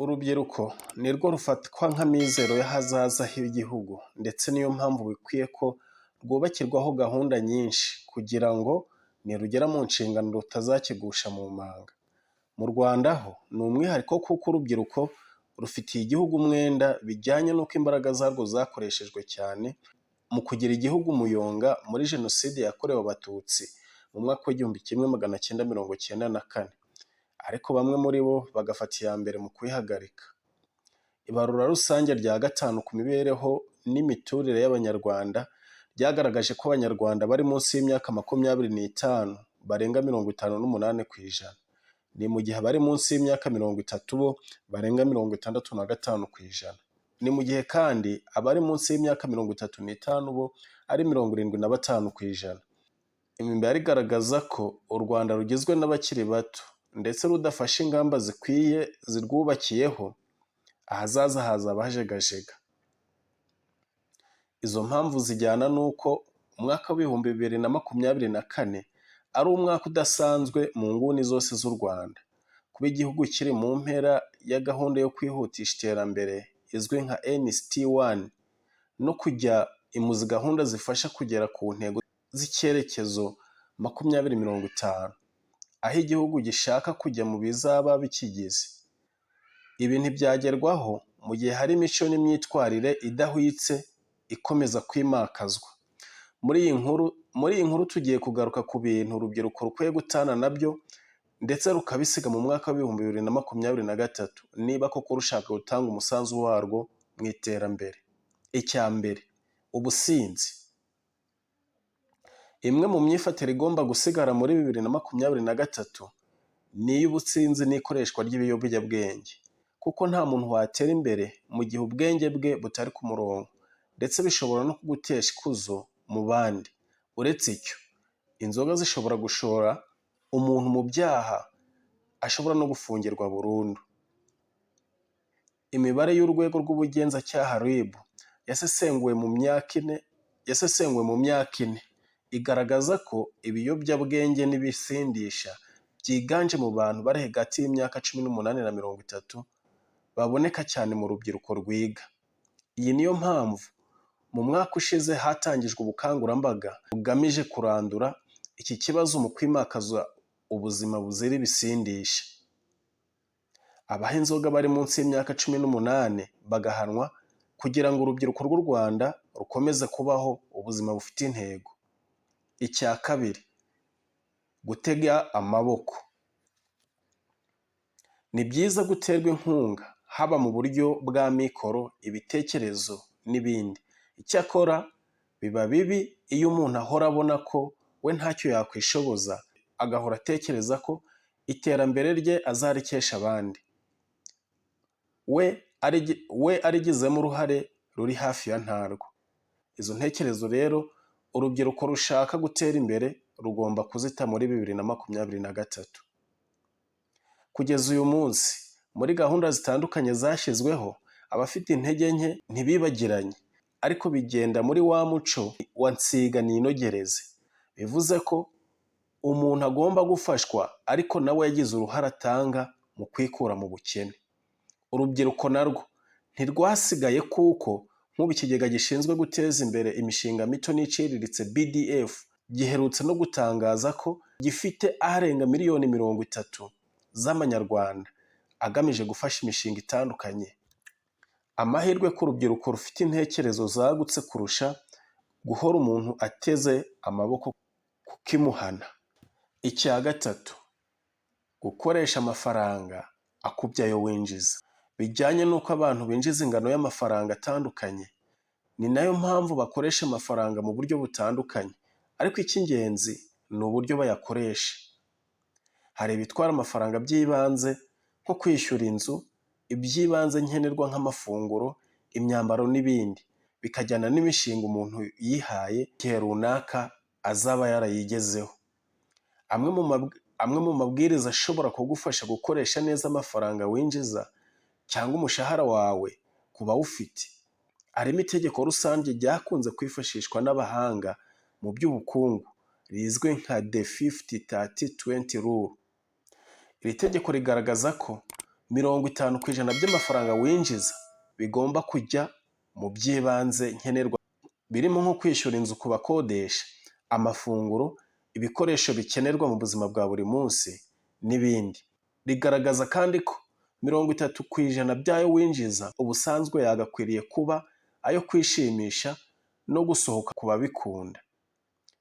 Urubyiruko nirwo rufatwa nk'amizero y'ahazaza h'igihugu ndetse niyo mpamvu bikwiye ko rwubakirwaho gahunda nyinshi kugira ngo nirugera mu nshingano rutazakigusha mu manga. Mu Rwanda ho ni umwihariko kuko urubyiruko rufitiye igihugu umwenda bijyanye n'uko imbaraga zarwo zakoreshejwe cyane mu kugira igihugu umuyonga muri Jenoside yakorewe Abatutsi mu mwaka w'1994. Ariko bamwe muri bo bagafata iya mbere mu kuyihagarika. Ibarura rusange rya gatanu ku mibereho n'imiturire y'Abanyarwanda ryagaragaje ko Abanyarwanda bari munsi y'imyaka 25 barenga 58%. Ni mu gihe bari munsi y'imyaka 30 bo barenga 65%. Ni mu gihe kandi abari munsi y'imyaka 35 bo ari 75%. Imibare igaragaza ko u Rwanda rugizwe n'abakiri bato ndetse rudafashe ingamba zikwiye zirwubakiyeho, ahazaza hazaba hajegajega. Izo mpamvu zijyana n'uko umwaka w'2024 ari umwaka udasanzwe mu nguni zose z'u Rwanda, kuba igihugu kiri mu mpera ya gahunda yo kwihutisha iterambere izwi nka NCT1 no kujya imuzi gahunda zifasha kugera ku ntego z'icyerekezo 2050, aho igihugu gishaka kujya mu bizaba bikigize. Ibi ntibyagerwaho mu gihe hari imico n'imyitwarire idahwitse ikomeza kwimakazwa. Muri iyi nkuru tugiye kugaruka ku bintu urubyiruko rukwiye gutana nabyo ndetse rukabisiga mu mwaka w'2023 niba koko rushaka gutanga umusanzu warwo mu iterambere. Icya mbere, ubusinzi. Imwe mu myifatire igomba gusigara muri 2023 ni iy'ubutsinzi n'ikoreshwa ry'ibiyobyabwenge, kuko nta muntu watera imbere mu gihe ubwenge bwe butari ku murongo, ndetse bishobora no kugutesha ikuzo mu bandi. Uretse icyo, inzoga zishobora gushora umuntu mu byaha ashobora no gufungirwa burundu. Imibare y'urwego rw'ubugenzacyaha RIB yasesenguwe mu myaka ine igaragaza ko ibiyobyabwenge n'ibisindisha byiganje mu bantu bari hagati y'imyaka 18 na 30 baboneka cyane mu rubyiruko rwiga. Iyi niyo mpamvu mu mwaka ushize hatangijwe ubukangurambaga bugamije kurandura iki kibazo mu kwimakaza ubuzima buzira ibisindisha. Abaha inzoga bari munsi y'imyaka 18 bagahanwa kugira ngo urubyiruko rw'u Rwanda rukomeze kubaho ubuzima bufite intego. Icya kabiri, gutega amaboko. Ni byiza guterwa inkunga haba mu buryo bwa mikoro, ibitekerezo n'ibindi. Icyakora biba bibi iyo umuntu ahora abona ko we ntacyo yakwishoboza, agahora atekereza ko iterambere rye azarikesha abandi, we arigizemo uruhare ruri hafi ya ntarwo. Izo ntekerezo rero urubyiruko rushaka gutera imbere rugomba kuzita muri 2023. Kugeza uyu munsi muri gahunda zitandukanye zashyizweho, abafite intege nke ntibibagiranye, ariko bigenda muri wa muco wa nsiga ninogereze. Bivuze ko umuntu agomba gufashwa ariko nawe yagize uruhare atanga mu kwikura mu bukene. Urubyiruko narwo ntirwasigaye kuko nk'ubu ikigega gishinzwe guteza imbere imishinga mito n'iciriritse BDF giherutse no gutangaza ko gifite arenga miliyoni 30 z'amanyarwanda agamije gufasha imishinga itandukanye. Amahirwe ku rubyiruko rufite intekerezo zagutse kurusha guhora umuntu ateze amaboko kukimuhana. Icya gatatu, gukoresha amafaranga akubye ayo winjiza. Bijyanye n'uko abantu binjiza ingano y'amafaranga atandukanye, ni nayo mpamvu bakoresha amafaranga mu buryo butandukanye, ariko icy'ingenzi ni uburyo bayakoresha. Hari ibitwara amafaranga by'ibanze nko kwishyura inzu, iby'ibanze nkenerwa nk'amafunguro, imyambaro n'ibindi, bikajyana n'imishinga umuntu yihaye igihe runaka azaba yarayigezeho. Amwe mu mabwiriza ashobora kugufasha gukoresha neza amafaranga winjiza cyangwa umushahara wawe ku bawufite, harimo itegeko rusange ryakunze kwifashishwa n'abahanga mu by'ubukungu rizwi nka The 50-30-20 Rule. Iri tegeko rigaragaza ko 50% by'amafaranga winjiza bigomba kujya mu by'ibanze nkenerwa, birimo nko kwishyura inzu ku bakodesha, amafunguro, ibikoresho bikenerwa mu buzima bwa buri munsi n'ibindi. Rigaragaza kandi ko 30% by'ayo winjiza ubusanzwe yagakwiriye kuba ayo kwishimisha no gusohoka ku babikunda.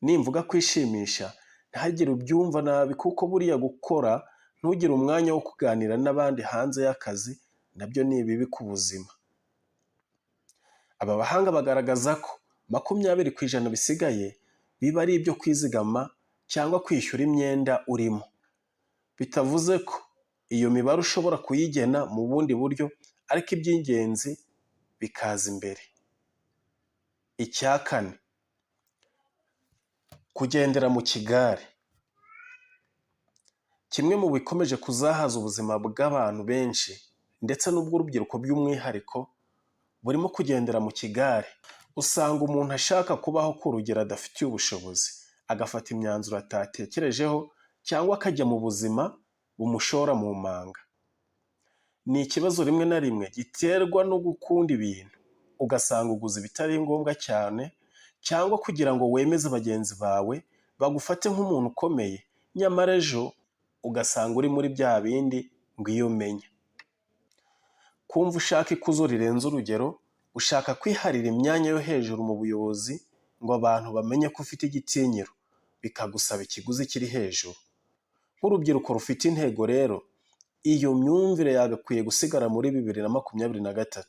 Nimvuga kwishimisha ntihagire ubyumva nabi, kuko buriya gukora ntugire umwanya wo kuganira n'abandi hanze y'akazi nabyo ni ibibi ku buzima. Aba bahanga bagaragaza ko 20% bisigaye biba ari ibyo kwizigama cyangwa kwishyura imyenda urimo. Bitavuze ko iyo mibare ushobora kuyigena mu bundi buryo, ariko iby'ingenzi bikaza imbere. Icya kane, kugendera mu kigare. Kimwe mu bikomeje kuzahaza ubuzima bw'abantu benshi ndetse n'ubw'urubyiruko by'umwihariko burimo kugendera mu kigare. Usanga umuntu ashaka kubaho ku rugero adafitiye ubushobozi, agafata imyanzuro atatekerejeho cyangwa akajya mu buzima bumushora mu manga. Ni ikibazo rimwe na rimwe giterwa no gukunda ibintu, ugasanga uguze ibitari ngombwa cyane, cyangwa kugira ngo wemeze bagenzi bawe bagufate nk'umuntu ukomeye, nyamara ejo ugasanga uri muri bya bindi ngo iyo umenya. Kumva ushaka ikuzo rirenze urugero, ushaka kwiharira imyanya yo hejuru mu buyobozi ngo abantu bamenye ko ufite igitinyiro, bikagusaba ikiguzi kiri hejuru. Nk'urubyiruko rufite intego rero, iyo myumvire yagakwiye gusigara muri 2023.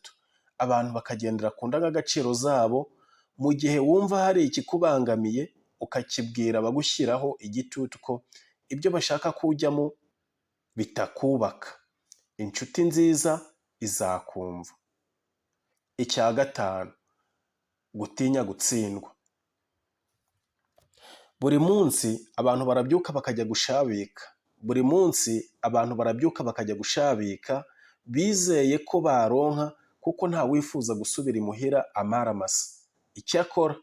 Abantu bakagendera ku ndangagaciro zabo, mu gihe wumva hari ikikubangamiye ukakibwira abagushyiraho igitutu ko ibyo bashaka kujyamo bitakubaka. Inshuti nziza izakumva. Icya gatanu, gutinya gutsindwa. Buri munsi abantu barabyuka bakajya gushabika. Buri munsi abantu barabyuka bakajya gushabika bizeye ko baronka, kuko nta wifuza gusubira imuhira amara masa. Icyakora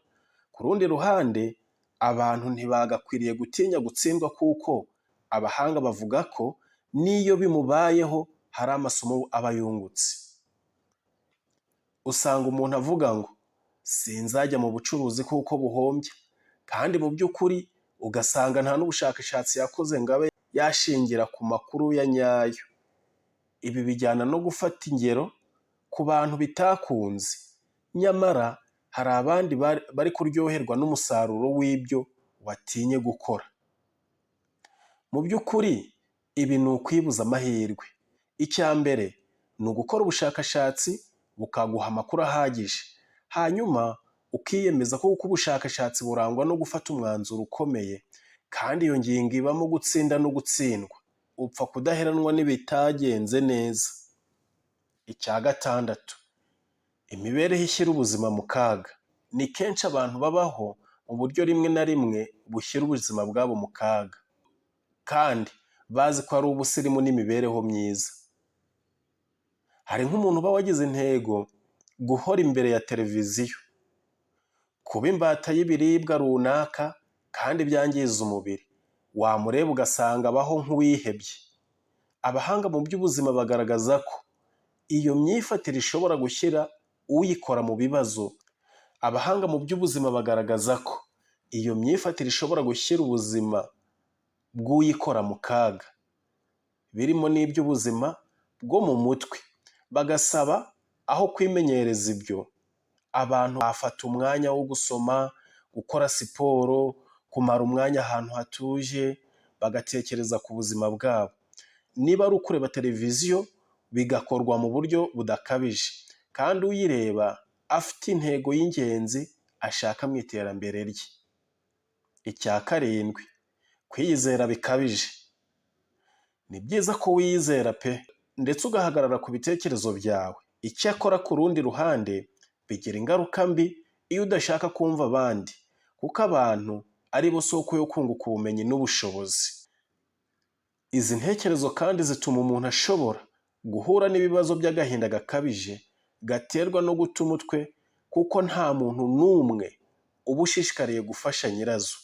ku rundi ruhande, abantu ntibagakwiriye gutinya gutsindwa, kuko abahanga bavuga ko n'iyo bimubayeho hari amasomo aba yungutse. Usanga umuntu avuga ngo sinzajya mu bucuruzi kuko buhombya, kandi mu by'ukuri ugasanga nta n'ubushakashatsi yakoze ngo abe yashingira ku makuru ya nyayo. Ibi bijyana no gufata ingero ku bantu bitakunze, nyamara hari abandi bari kuryoherwa n'umusaruro w'ibyo watinye gukora. Mu by'ukuri ibi ni ukwibuza amahirwe. Icya mbere ni ugukora ubushakashatsi bukaguha amakuru ahagije, hanyuma ukiyemeza ko uko ubushakashatsi burangwa no gufata umwanzuro ukomeye, kandi iyo ngingo ibamo gutsinda no gutsindwa. Upfa kudaheranwa n'ibitagenze neza. Icya gatandatu, imibereho ishyira ubuzima mu kaga. Ni kenshi abantu babaho mu buryo rimwe na rimwe bushyira ubuzima bwabo mu kaga, kandi bazi ko ari ubusirimu n'imibereho myiza. Hari nk'umuntu uba wagize intego guhora imbere ya televiziyo, kuba imbata y'ibiribwa runaka kandi byangiza umubiri. Wamureba ugasanga abaho nk'uwihebye. Abahanga mu by'ubuzima bagaragaza ko iyo myifatire ishobora gushyira uyikora mu bibazo. Abahanga mu by'ubuzima bagaragaza ko iyo myifatire ishobora gushyira ubuzima bw'uyikora mu kaga, birimo n'iby'ubuzima bwo mu mutwe. Bagasaba aho kwimenyereza ibyo, abantu bafata umwanya wo gusoma, gukora siporo, kumara umwanya ahantu hatuje, bagatekereza ku buzima bwabo. Niba ari ukureba televiziyo, bigakorwa mu buryo budakabije, kandi uyireba afite intego y'ingenzi ashaka mu iterambere rye. Icya karindwi, kwiyizera bikabije. Ni byiza ko wiyizera pe, ndetse ugahagarara ku bitekerezo byawe. Icyakora ku rundi ruhande bigira ingaruka mbi iyo udashaka kumva abandi, kuko abantu ari bo soko yo kunguka ubumenyi n'ubushobozi. Izi ntekerezo kandi zituma umuntu ashobora guhura n'ibibazo by'agahinda gakabije gaterwa no guta umutwe, kuko nta muntu n'umwe uba ushishikariye gufasha nyirazo,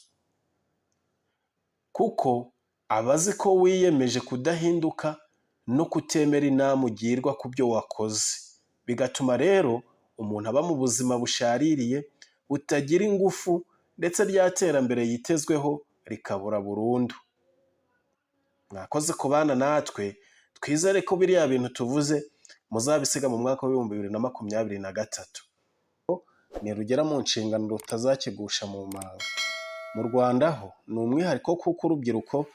kuko aba azi ko wiyemeje kudahinduka no kutemera inama ugirwa ku byo wakoze, bigatuma rero umuntu aba mu buzima bushaririye butagira ingufu ndetse rya terambere yitezweho rikabura burundu. Mwakoze kubana natwe, twizere ko biriya bintu tuvuze muzabisiga mu mwaka w'2023. Nirugera mu nshingano rutazakigusha mu manga. Mu Rwanda ho ni umwihariko kuko urubyiruko